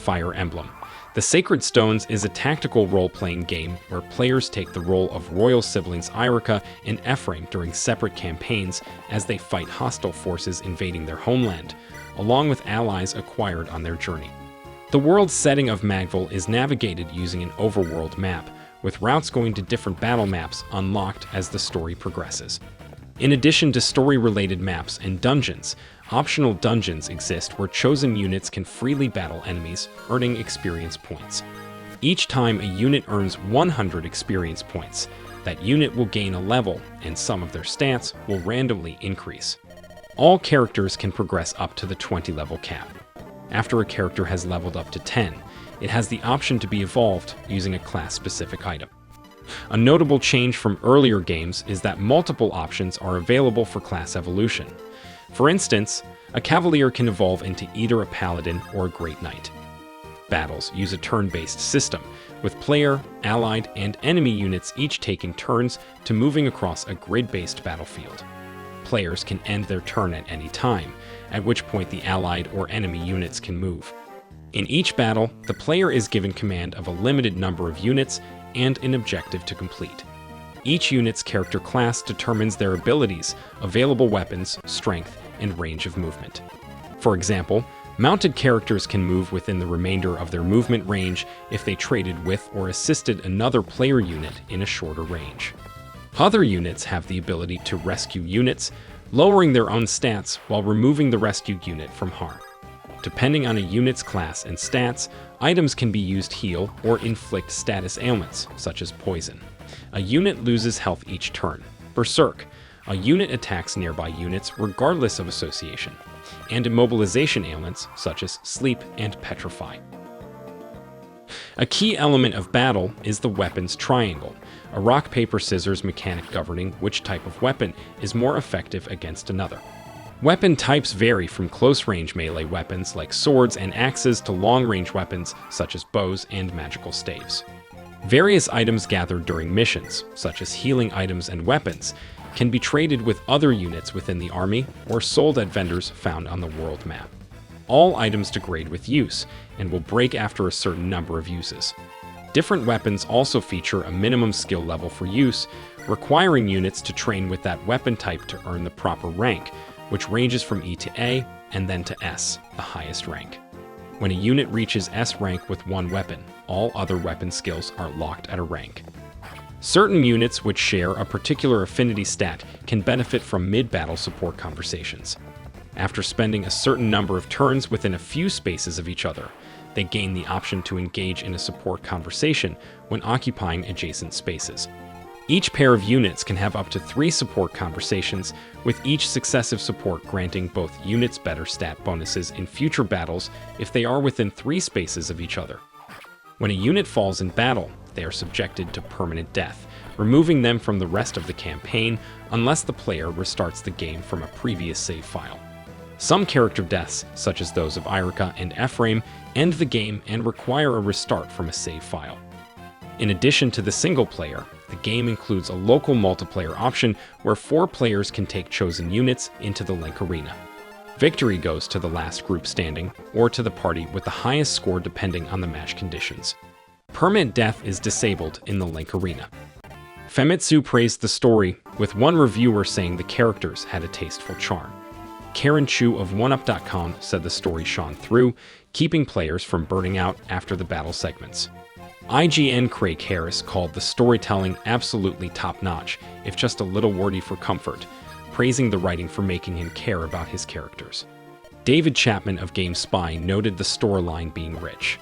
Fire Emblem. The Sacred Stones is a tactical role-playing game where players take the role of royal siblings Irika and Ephraim during separate campaigns as they fight hostile forces invading their homeland, along with allies acquired on their journey. The world setting of Magville is navigated using an overworld map, with routes going to different battle maps unlocked as the story progresses. In addition to story-related maps and dungeons, optional dungeons exist where chosen units can freely battle enemies, earning experience points. Each time a unit earns 100 experience points, that unit will gain a level, and some of their stats will randomly increase. All characters can progress up to the 20 level cap. After a character has leveled up to 10, it has the option to be evolved using a class-specific item. A notable change from earlier games is that multiple options are available for class evolution. For instance, a Cavalier can evolve into either a Paladin or a Great Knight. Battles use a turn-based system, with player, allied, and enemy units each taking turns to moving across a grid-based battlefield. Players can end their turn at any time, at which point the allied or enemy units can move. In each battle, the player is given command of a limited number of units and an objective to complete. Each unit's character class determines their abilities, available weapons, strength, and range of movement. For example, mounted characters can move within the remainder of their movement range if they traded with or assisted another player unit in a shorter range. Other units have the ability to rescue units, lowering their own stats while removing the rescued unit from harm. Depending on a unit's class and stats, items can be used to heal or inflict status ailments, such as poison. A unit loses health each turn. Berserk. A unit attacks nearby units regardless of association. And immobilization ailments, such as sleep and petrify. A key element of battle is the weapons triangle, a rock-paper-scissors mechanic governing which type of weapon is more effective against another. Weapon types vary from close-range melee weapons like swords and axes to long-range weapons such as bows and magical staves. Various items gathered during missions, such as healing items and weapons, can be traded with other units within the army or sold at vendors found on the world map. All items degrade with use and will break after a certain number of uses. Different weapons also feature a minimum skill level for use, requiring units to train with that weapon type to earn the proper rank, which ranges from E to A and then to S, the highest rank. When a unit reaches S rank with one weapon, all other weapon skills are locked at a rank. Certain units which share a particular affinity stat can benefit from mid-battle support conversations. After spending a certain number of turns within a few spaces of each other, they gain the option to engage in a support conversation when occupying adjacent spaces. Each pair of units can have up to 3 support conversations, with each successive support granting both units better stat bonuses in future battles if they are within 3 spaces of each other. When a unit falls in battle, they are subjected to permanent death, removing them from the rest of the campaign unless the player restarts the game from a previous save file. Some character deaths, such as those of Irika and Ephraim, end the game and require a restart from a save file. In addition to the single player, the game includes a local multiplayer option where 4 players can take chosen units into the Link Arena. Victory goes to the last group standing, or to the party with the highest score depending on the match conditions. Permanent death is disabled in the Link Arena. Famitsu praised the story, with one reviewer saying the characters had a tasteful charm. Karen Chu of OneUp.com said the story shone through, keeping players from burning out after the battle segments. IGN Craig Harris called the storytelling absolutely top-notch, if just a little wordy for comfort, praising the writing for making him care about his characters. David Chapman of GameSpy noted the storyline being rich.